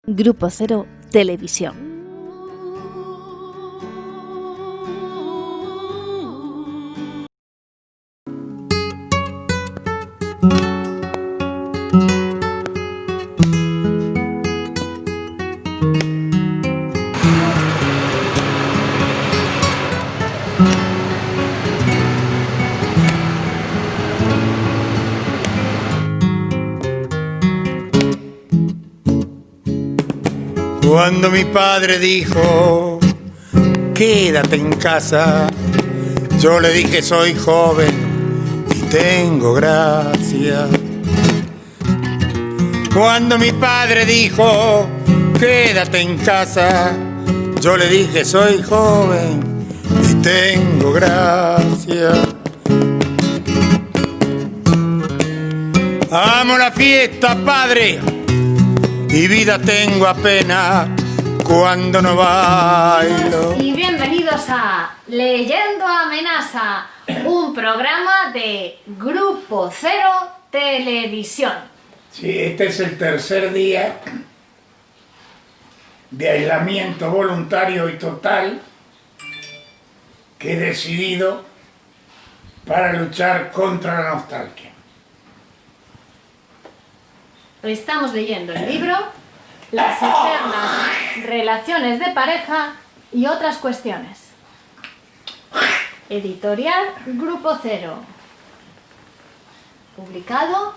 Grupo Cero Televisión. Cuando mi padre dijo, quédate en casa, yo le dije, soy joven y tengo gracia. Cuando mi padre dijo, quédate en casa, yo le dije, soy joven y tengo gracia. Amo la fiesta, padre, y vida tengo apenas cuando no bailo. Y bienvenidos a Leyendo Amenaza, un programa de Grupo Cero Televisión. Sí, este es el tercer día de aislamiento voluntario y total que he decidido para luchar contra la nostalgia. Estamos leyendo el libro Las eternas relaciones de pareja y otras cuestiones. Editorial Grupo Cero. Publicado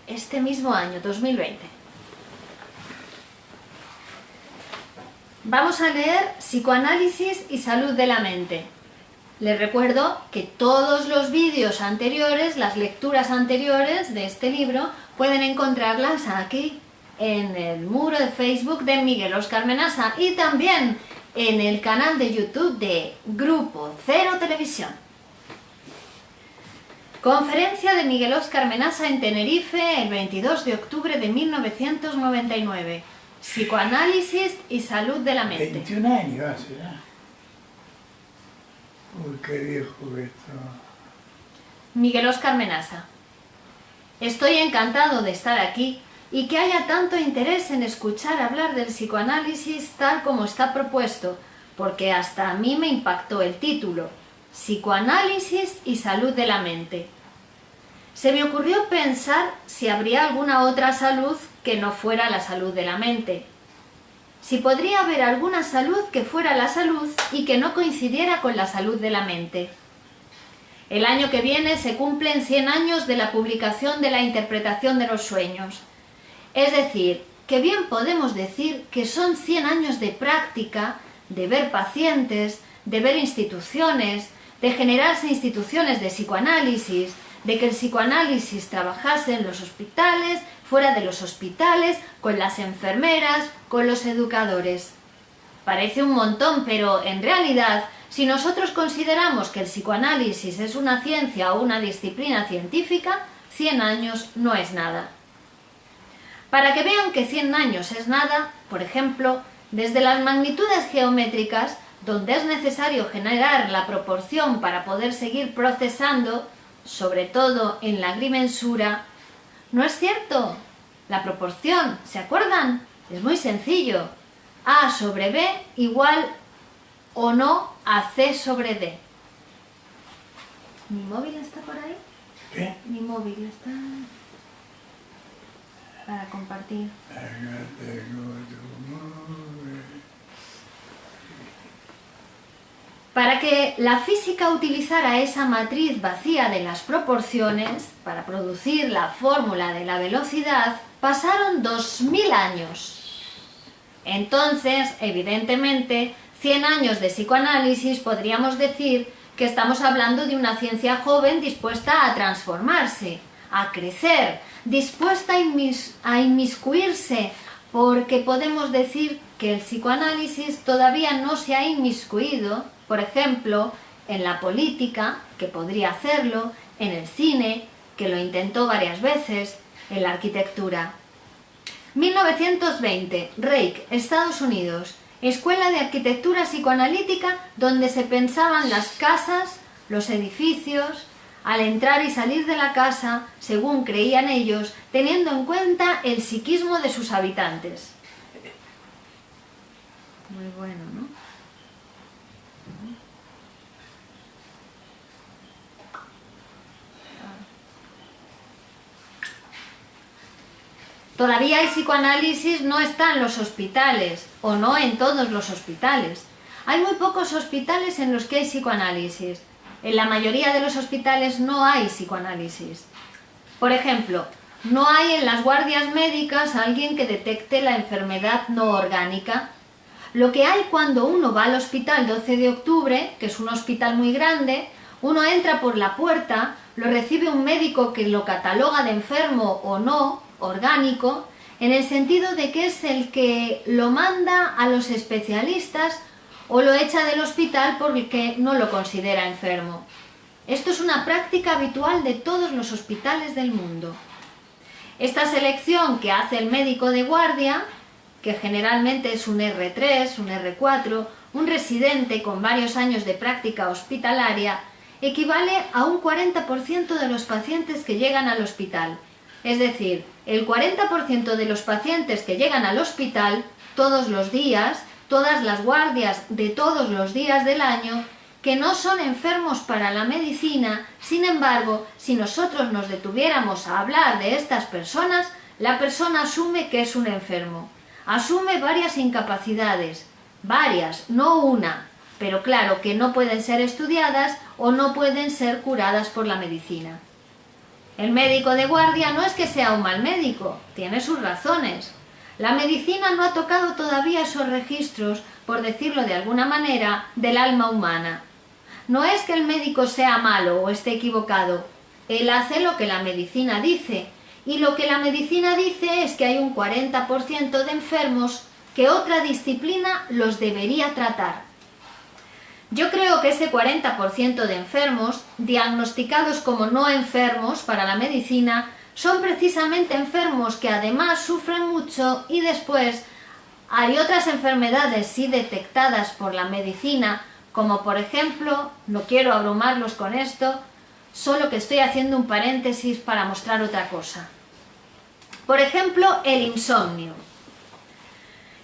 este mismo año, 2020. Vamos a leer Psicoanálisis y salud de la mente. Les recuerdo que todos los vídeos anteriores, las lecturas anteriores de este libro, pueden encontrarlas aquí, en el muro de Facebook de Miguel Óscar Menasa y también en el canal de YouTube de Grupo Cero Televisión. Conferencia de Miguel Óscar Menasa en Tenerife el 22 de octubre de 1999. Psicoanálisis y salud de la mente. 21 años hace, ¿no? Uy, qué viejo que esto. Miguel Óscar Menasa. Estoy encantado de estar aquí y que haya tanto interés en escuchar hablar del psicoanálisis tal como está propuesto, porque hasta a mí me impactó el título, Psicoanálisis y salud de la mente. Se me ocurrió pensar si habría alguna otra salud que no fuera la salud de la mente. Si podría haber alguna salud que fuera la salud y que no coincidiera con la salud de la mente. El año que viene se cumplen 100 años de la publicación de la interpretación de los sueños. Es decir, que bien podemos decir que son 100 años de práctica, de ver pacientes, de ver instituciones, de generarse instituciones de psicoanálisis, de que el psicoanálisis trabajase en los hospitales, fuera de los hospitales, con las enfermeras, con los educadores. Parece un montón, pero en realidad, si nosotros consideramos que el psicoanálisis es una ciencia o una disciplina científica, 100 años no es nada. Para que vean que 100 años es nada, por ejemplo, desde las magnitudes geométricas, donde es necesario generar la proporción para poder seguir procesando, sobre todo en la agrimensura, ¿no es cierto? La proporción, ¿se acuerdan? Es muy sencillo. A sobre B igual o no a C sobre D. ¿Mi móvil está por ahí? ¿Qué? Mi móvil está para compartir. Para que la física utilizara esa matriz vacía de las proporciones para producir la fórmula de la velocidad, pasaron 2000 años. Entonces, evidentemente, 100 años de psicoanálisis podríamos decir que estamos hablando de una ciencia joven dispuesta a transformarse, a crecer, dispuesta a inmiscuirse, porque podemos decir que el psicoanálisis todavía no se ha inmiscuido, por ejemplo, en la política, que podría hacerlo, en el cine, que lo intentó varias veces, en la arquitectura. 1920, Reich, Estados Unidos, Escuela de Arquitectura Psicoanalítica, donde se pensaban las casas, los edificios, al entrar y salir de la casa, según creían ellos, teniendo en cuenta el psiquismo de sus habitantes. Muy bueno, ¿no? Todavía el psicoanálisis no está en los hospitales, o no en todos los hospitales. Hay muy pocos hospitales en los que hay psicoanálisis. En la mayoría de los hospitales no hay psicoanálisis. Por ejemplo, no hay en las guardias médicas alguien que detecte la enfermedad no orgánica. Lo que hay cuando uno va al hospital 12 de octubre, que es un hospital muy grande, uno entra por la puerta, lo recibe un médico que lo cataloga de enfermo o no, orgánico, en el sentido de que es el que lo manda a los especialistas o lo echa del hospital porque no lo considera enfermo. Esto es una práctica habitual de todos los hospitales del mundo. Esta selección que hace el médico de guardia, que generalmente es un R3, un R4, un residente con varios años de práctica hospitalaria, equivale a un 40% de los pacientes que llegan al hospital. Es decir, el 40% de los pacientes que llegan al hospital todos los días, todas las guardias de todos los días del año, que no son enfermos para la medicina. Sin embargo, si nosotros nos detuviéramos a hablar de estas personas, la persona asume que es un enfermo. Asume varias incapacidades, varias, no una, pero claro que no pueden ser estudiadas o no pueden ser curadas por la medicina. El médico de guardia no es que sea un mal médico, tiene sus razones. La medicina no ha tocado todavía esos registros, por decirlo de alguna manera, del alma humana. No es que el médico sea malo o esté equivocado, él hace lo que la medicina dice, y lo que la medicina dice es que hay un 40% de enfermos que otra disciplina los debería tratar. Yo creo que ese 40% de enfermos, diagnosticados como no enfermos para la medicina, son precisamente enfermos que además sufren mucho y después hay otras enfermedades sí detectadas por la medicina, como por ejemplo, no quiero abrumarlos con esto, solo que estoy haciendo un paréntesis para mostrar otra cosa. Por ejemplo, el insomnio.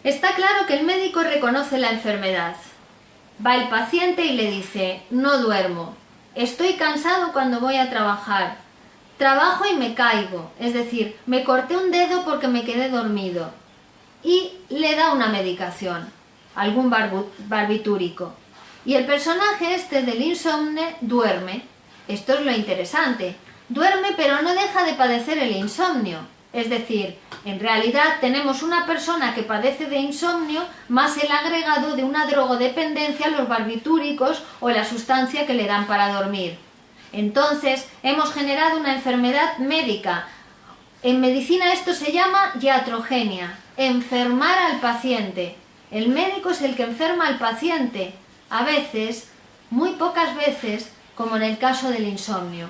Está claro que el médico reconoce la enfermedad. Va el paciente y le dice, no duermo, estoy cansado cuando voy a trabajar, trabajo y me caigo, es decir, me corté un dedo porque me quedé dormido. Y le da una medicación, algún barbitúrico. Y el personaje este del insomnio duerme. Esto es lo interesante. Duerme pero no deja de padecer el insomnio. Es decir, en realidad tenemos una persona que padece de insomnio más el agregado de una drogodependencia a los barbitúricos o la sustancia que le dan para dormir. Entonces, hemos generado una enfermedad médica. En medicina esto se llama iatrogenia, enfermar al paciente. El médico es el que enferma al paciente, a veces, muy pocas veces, como en el caso del insomnio.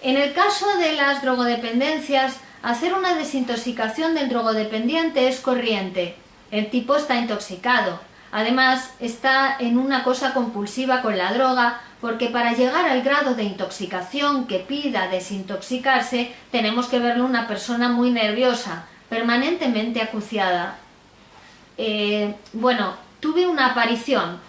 En el caso de las drogodependencias, hacer una desintoxicación del drogodependiente es corriente. El tipo está intoxicado. Además, está en una cosa compulsiva con la droga, porque para llegar al grado de intoxicación que pida desintoxicarse, tenemos que verlo una persona muy nerviosa, permanentemente acuciada. Tuve una aparición,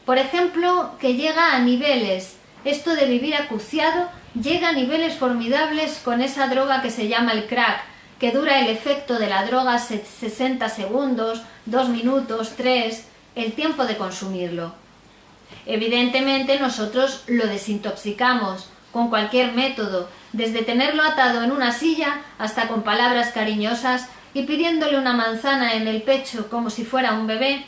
por ejemplo, que llega a niveles, esto de vivir acuciado, llega a niveles formidables con esa droga que se llama el crack, que dura el efecto de la droga 60 segundos, 2 minutos, 3, el tiempo de consumirlo. Evidentemente nosotros lo desintoxicamos con cualquier método, desde tenerlo atado en una silla hasta con palabras cariñosas y pidiéndole una manzana en el pecho como si fuera un bebé,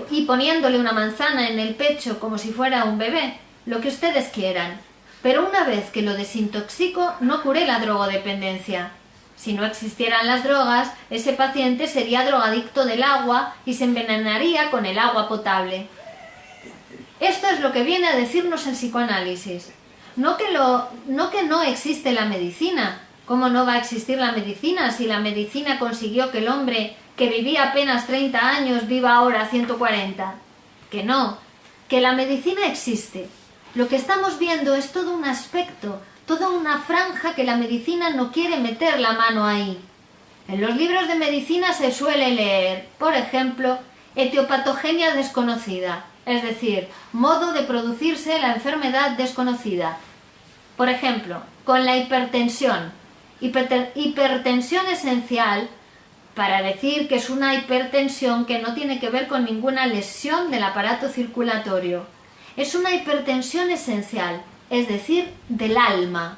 y poniéndole una manzana en el pecho como si fuera un bebé, lo que ustedes quieran. Pero una vez que lo desintoxico, no curé la drogodependencia. Si no existieran las drogas, ese paciente sería drogadicto del agua y se envenenaría con el agua potable. Esto es lo que viene a decirnos el psicoanálisis. No que no existe la medicina. ¿Cómo no va a existir la medicina si la medicina consiguió que el hombre que vivía apenas 30 años viva ahora 140? Que no, que la medicina existe. Lo que estamos viendo es todo un aspecto, toda una franja que la medicina no quiere meter la mano ahí. En los libros de medicina se suele leer, por ejemplo, etiopatogenia desconocida, es decir, modo de producirse la enfermedad desconocida. Por ejemplo, con la hipertensión. Hipertensión esencial para decir que es una hipertensión que no tiene que ver con ninguna lesión del aparato circulatorio. Es una hipertensión esencial, es decir, del alma.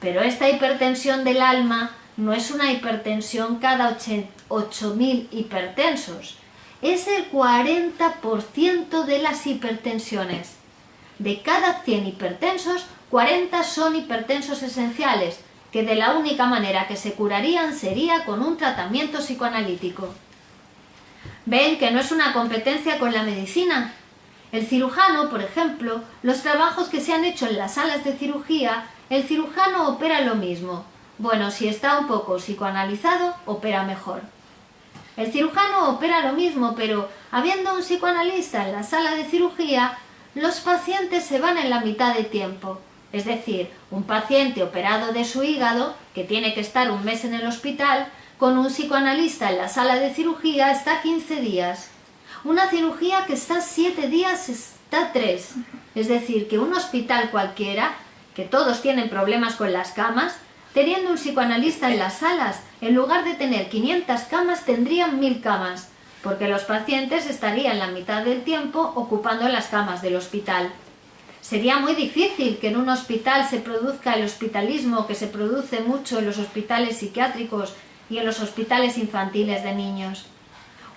Pero esta hipertensión del alma no es una hipertensión cada 8.000 hipertensos. Es el 40% de las hipertensiones. De cada 100 hipertensos, 40 son hipertensos esenciales, que de la única manera que se curarían sería con un tratamiento psicoanalítico. ¿Ven que no es una competencia con la medicina? El cirujano, por ejemplo, los trabajos que se han hecho en las salas de cirugía, el cirujano opera lo mismo. Bueno, si está un poco psicoanalizado, opera mejor. El cirujano opera lo mismo, pero habiendo un psicoanalista en la sala de cirugía, los pacientes se van en la mitad de tiempo. Es decir, un paciente operado de su hígado, que tiene que estar un mes en el hospital, con un psicoanalista en la sala de cirugía está 15 días. Una cirugía que está 7 días está 3. Es decir, que un hospital cualquiera, que todos tienen problemas con las camas, teniendo un psicoanalista en las salas, en lugar de tener 500 camas, tendrían 1000 camas, porque los pacientes estarían la mitad del tiempo ocupando las camas del hospital. Sería muy difícil que en un hospital se produzca el hospitalismo que se produce mucho en los hospitales psiquiátricos y en los hospitales infantiles de niños.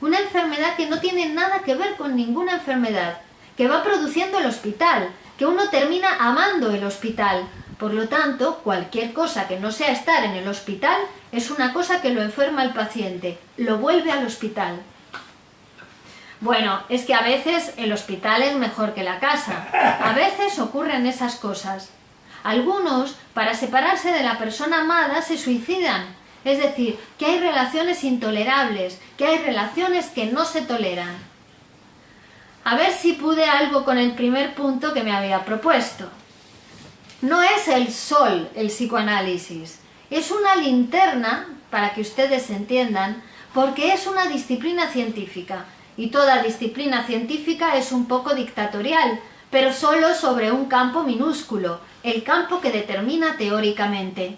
Una enfermedad que no tiene nada que ver con ninguna enfermedad, que va produciendo el hospital, que uno termina amando el hospital. Por lo tanto, cualquier cosa que no sea estar en el hospital es una cosa que lo enferma al paciente, lo vuelve al hospital. Bueno, es que a veces el hospital es mejor que la casa. A veces ocurren esas cosas. Algunos, para separarse de la persona amada, se suicidan. Es decir, que hay relaciones intolerables, que hay relaciones que no se toleran. A ver si pude algo con el primer punto que me había propuesto. No es el sol el psicoanálisis, es una linterna, para que ustedes entiendan, porque es una disciplina científica. Y toda disciplina científica es un poco dictatorial, pero solo sobre un campo minúsculo, el campo que determina teóricamente.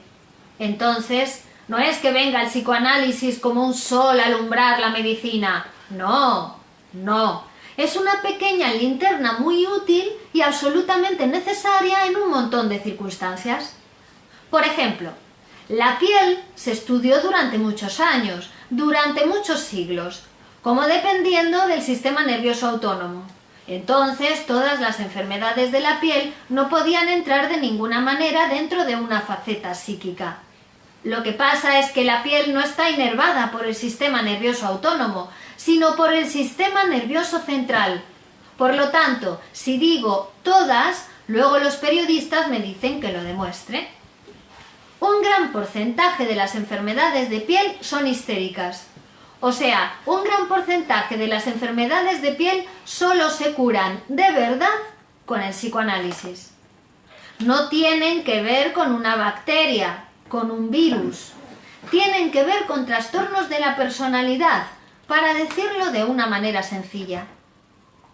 Entonces, no es que venga el psicoanálisis como un sol a alumbrar la medicina. No, no. Es una pequeña linterna muy útil y absolutamente necesaria en un montón de circunstancias. Por ejemplo, la piel se estudió durante muchos años, durante muchos siglos, como dependiendo del sistema nervioso autónomo. Entonces, todas las enfermedades de la piel no podían entrar de ninguna manera dentro de una faceta psíquica. Lo que pasa es que la piel no está inervada por el sistema nervioso autónomo, sino por el sistema nervioso central. Por lo tanto, si digo todas, luego los periodistas me dicen que lo demuestre. Un gran porcentaje de las enfermedades de piel son histéricas. O sea, un gran porcentaje de las enfermedades de piel solo se curan de verdad con el psicoanálisis. No tienen que ver con una bacteria, con un virus. Tienen que ver con trastornos de la personalidad, para decirlo de una manera sencilla.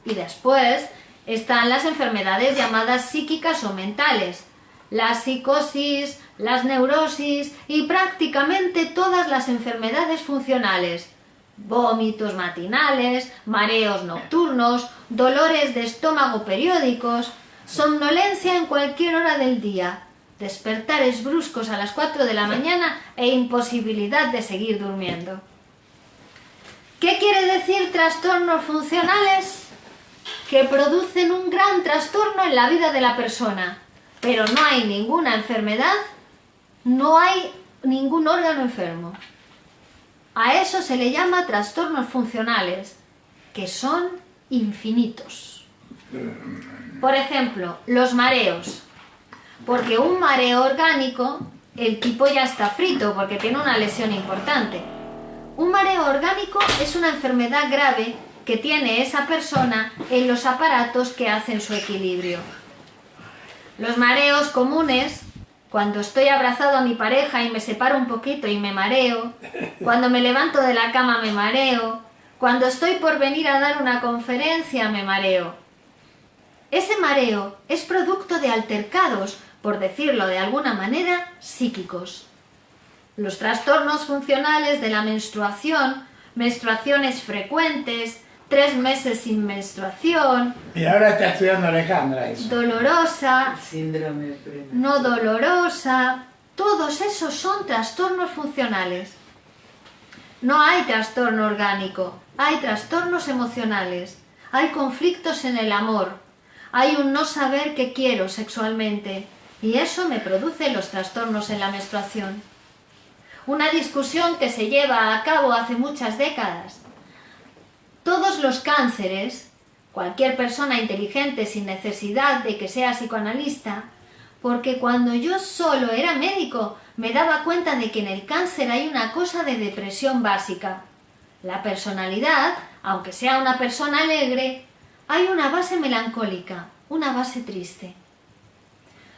Y después están las enfermedades llamadas psíquicas o mentales, la psicosis, las neurosis y prácticamente todas las enfermedades funcionales. Vómitos matinales, mareos nocturnos, dolores de estómago periódicos, somnolencia en cualquier hora del día, despertares bruscos a las 4 de la mañana e imposibilidad de seguir durmiendo. ¿Qué quiere decir trastornos funcionales? Que producen un gran trastorno en la vida de la persona, pero no hay ninguna enfermedad, no hay ningún órgano enfermo. A eso se le llama trastornos funcionales, que son infinitos. Por ejemplo, los mareos. Porque un mareo orgánico, el tipo ya está frito porque tiene una lesión importante. Un mareo orgánico es una enfermedad grave que tiene esa persona en los aparatos que hacen su equilibrio. Los mareos comunes, cuando estoy abrazado a mi pareja y me separo un poquito y me mareo, cuando me levanto de la cama me mareo, cuando estoy por venir a dar una conferencia me mareo. Ese mareo es producto de altercados, por decirlo de alguna manera, psíquicos. Los trastornos funcionales de la menstruación, menstruaciones frecuentes, 3 meses sin menstruación, Y ahora está estudiando Alejandra eso. dolorosa, Síndrome premenstrual. no dolorosa, todos esos son trastornos funcionales. No hay trastorno orgánico, hay trastornos emocionales, hay conflictos en el amor, hay un no saber qué quiero sexualmente y eso me produce los trastornos en la menstruación. Una discusión que se lleva a cabo hace muchas décadas. Todos los cánceres, cualquier persona inteligente sin necesidad de que sea psicoanalista, porque cuando yo solo era médico me daba cuenta de que en el cáncer hay una cosa de depresión básica. La personalidad, aunque sea una persona alegre, hay una base melancólica, una base triste.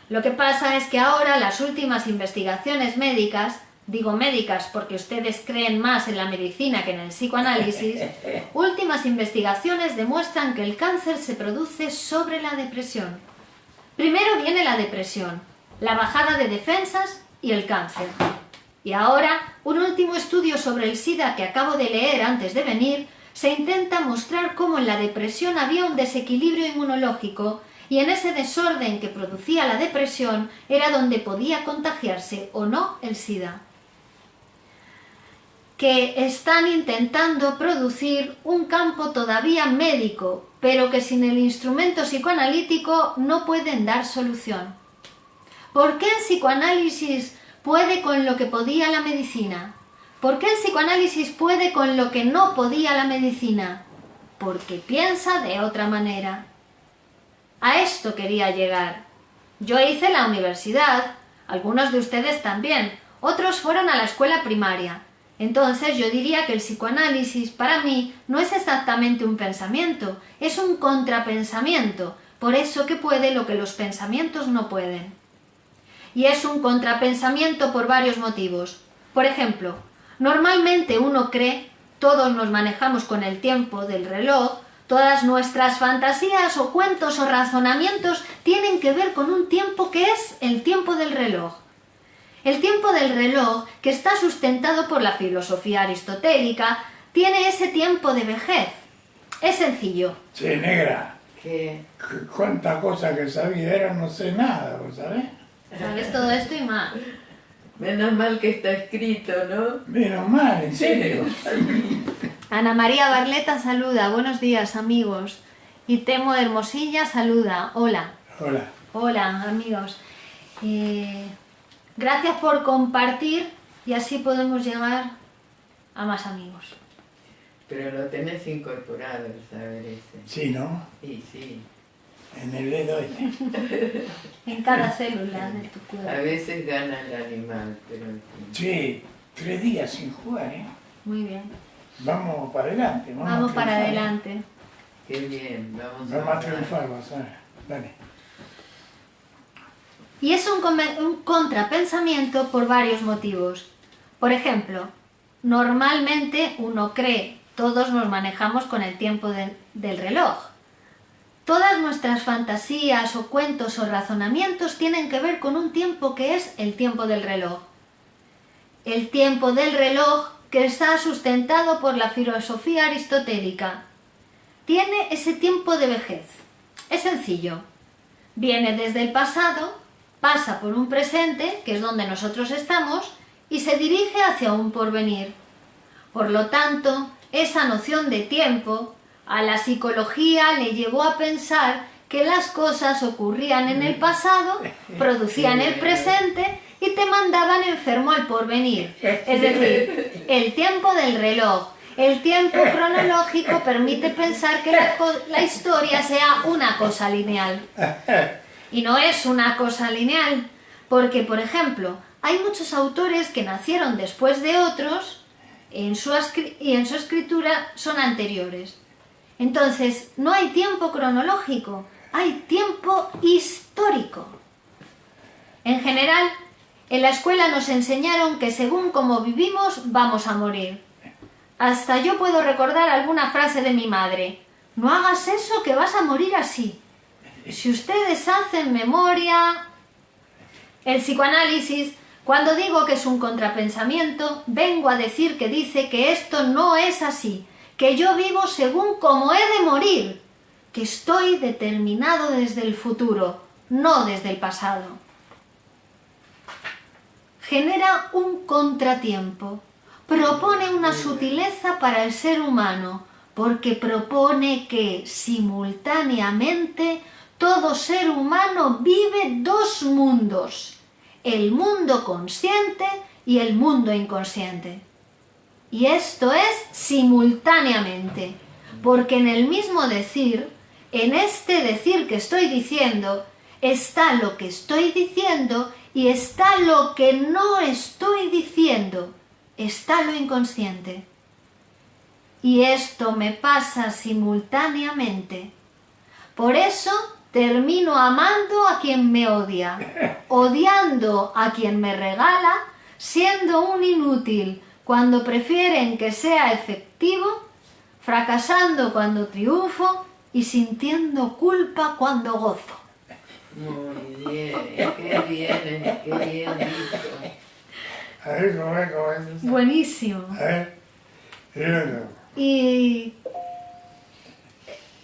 Lo que pasa es que ahora las últimas investigaciones médicas, digo médicas porque ustedes creen más en la medicina que en el psicoanálisis, últimas investigaciones demuestran que el cáncer se produce sobre la depresión. Primero viene la depresión, la bajada de defensas y el cáncer. Y ahora, un último estudio sobre el SIDA que acabo de leer antes de venir, se intenta mostrar cómo en la depresión había un desequilibrio inmunológico y en ese desorden que producía la depresión era donde podía contagiarse o no el SIDA. Que están intentando producir un campo todavía médico, pero que sin el instrumento psicoanalítico no pueden dar solución. ¿Por qué el psicoanálisis puede con lo que podía la medicina? ¿Por qué el psicoanálisis puede con lo que no podía la medicina? Porque piensa de otra manera. A esto quería llegar. Yo hice la universidad, algunos de ustedes también, otros fueron a la escuela primaria. Entonces yo diría que el psicoanálisis para mí no es exactamente un pensamiento, es un contrapensamiento, por eso que puede lo que los pensamientos no pueden. Y es un contrapensamiento por varios motivos. Por ejemplo, normalmente uno cree, todos nos manejamos con el tiempo del reloj, todas nuestras fantasías o cuentos o razonamientos tienen que ver con un tiempo que es el tiempo del reloj. El tiempo del reloj, que está sustentado por la filosofía aristotélica, tiene ese tiempo de vejez. Es sencillo. Sí, negra. ¿Qué? Cuánta cosa que sabía era, no sé nada, ¿vos sabés? ¿Sabes todo esto y más? Menos mal que está escrito, ¿no? Menos mal, en serio. Ana María Barleta saluda. Buenos días, amigos. Y Temo Hermosilla saluda. Hola. Hola. Hola, amigos. Gracias por compartir y así podemos llegar a más amigos. Pero lo tenés incorporado el saber ese. Sí, ¿no? Sí, sí. En el dedo este. En cada célula de tu cuerpo. A veces gana el animal, pero... Sí, 3 días sin jugar, ¿eh? Muy bien. Vamos para adelante. Vamos a para triunfar. adelante. Qué bien, vamos Vamos a ganar. triunfar, vas a ver. Dale. Y es un contrapensamiento por varios motivos. Por ejemplo, normalmente uno cree, todos nos manejamos con el tiempo del reloj. Todas nuestras fantasías o cuentos o razonamientos tienen que ver con un tiempo que es el tiempo del reloj. El tiempo del reloj que está sustentado por la filosofía aristotélica. Tiene ese tiempo de vejez. Es sencillo. Viene desde el pasado, pasa por un presente, que es donde nosotros estamos, y se dirige hacia un porvenir. Por lo tanto, esa noción de tiempo a la psicología le llevó a pensar que las cosas ocurrían en el pasado, producían el presente y te mandaban enfermo al porvenir. Es decir, el tiempo del reloj, el tiempo cronológico permite pensar que la historia sea una cosa lineal. Y no es una cosa lineal, porque, por ejemplo, hay muchos autores que nacieron después de otros y en su escritura son anteriores. Entonces, no hay tiempo cronológico, hay tiempo histórico. En general, En la escuela nos enseñaron que según como vivimos, vamos a morir. Hasta yo puedo recordar alguna frase de mi madre. No hagas eso que vas a morir así. Si ustedes hacen memoria... El psicoanálisis, cuando digo que es un contrapensamiento, vengo a decir que dice que esto no es así, que yo vivo según como he de morir, que estoy determinado desde el futuro, no desde el pasado. Genera un contratiempo, propone una sutileza para el ser humano, porque propone que, simultáneamente, todo ser humano vive dos mundos, el mundo consciente y el mundo inconsciente. Y esto es simultáneamente, porque en el mismo decir, en este decir que estoy diciendo, está lo que estoy diciendo y está lo que no estoy diciendo, está lo inconsciente. Y esto me pasa simultáneamente. Por eso termino amando a quien me odia, odiando a quien me regala, siendo un inútil cuando prefieren que sea efectivo, fracasando cuando triunfo y sintiendo culpa cuando gozo. Muy bien, qué bien dicho. A ver, ¿cómo es? Buenísimo. A ver, Y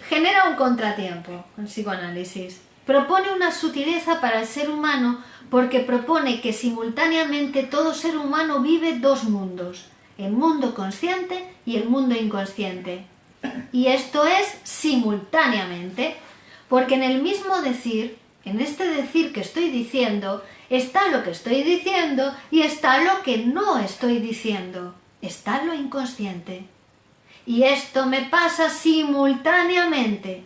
genera un contratiempo el psicoanálisis. Propone una sutileza para el ser humano porque propone que simultáneamente todo ser humano vive dos mundos, el mundo consciente y el mundo inconsciente. Y esto es simultáneamente, porque en el mismo decir, en este decir que estoy diciendo, está lo que estoy diciendo y está lo que no estoy diciendo, está lo inconsciente. Y esto me pasa simultáneamente.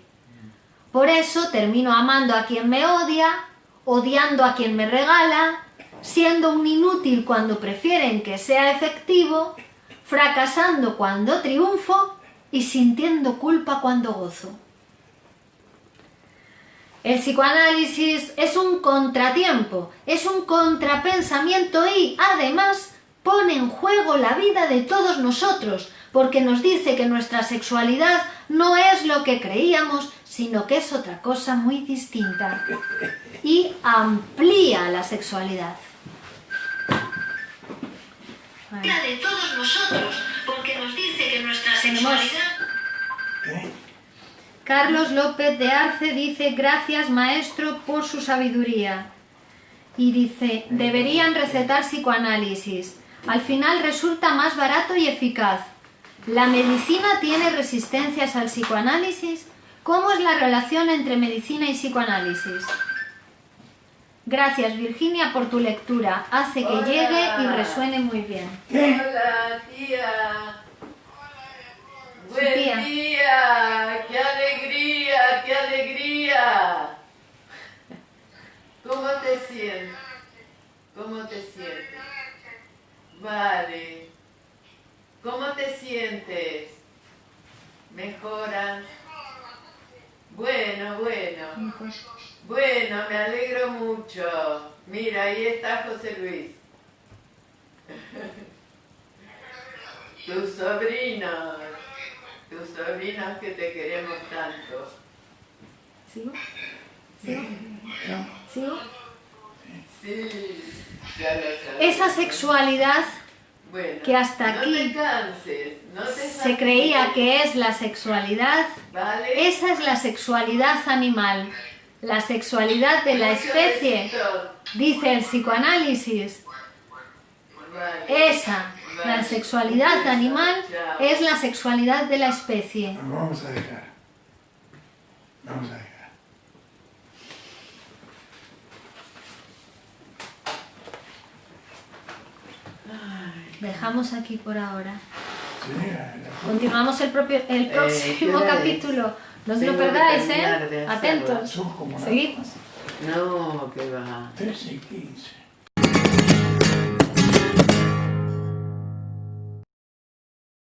Por eso termino amando a quien me odia, odiando a quien me regala, siendo un inútil cuando prefieren que sea efectivo, fracasando cuando triunfo y sintiendo culpa cuando gozo. El psicoanálisis es un contratiempo, es un contrapensamiento y, además, pone en juego la vida de todos nosotros, porque nos dice que nuestra sexualidad no es lo que creíamos, sino que es otra cosa muy distinta. Y amplía la sexualidad. La de todos nosotros, porque nos dice que nuestra sexualidad... Carlos López de Arce dice: gracias maestro por su sabiduría. Y dice: deberían recetar psicoanálisis. Al final resulta más barato y eficaz. ¿La medicina tiene resistencias al psicoanálisis? ¿Cómo es la relación entre medicina y psicoanálisis? Gracias, Virginia, por tu lectura. Hace que llegue y resuene muy bien. Hola, tía. Buen día. ¡Qué alegría, qué alegría! ¿Cómo te sientes? ¿Cómo te sientes? Vale. ¿Cómo te sientes? ¿Mejoras? Bueno. Bueno, me alegro mucho. Mira, ahí está José Luis. Tus sobrinos que te queremos tanto. ¿Sigo? Sí, ya lo sabes. Esa sexualidad Bueno, que hasta aquí no te canses, se creía que es la sexualidad, ¿vale? esa es la sexualidad animal, la sexualidad de la especie, dice el psicoanálisis. Vale. Esa, la sexualidad animal, es la sexualidad de la especie. Vamos a dejar. Dejamos aquí por ahora. Sí, Continuamos el próximo capítulo. No os lo tengo que perdáis, terminar de hacerlo. Atentos. Son como Seguimos. No, que va. 13 y 15.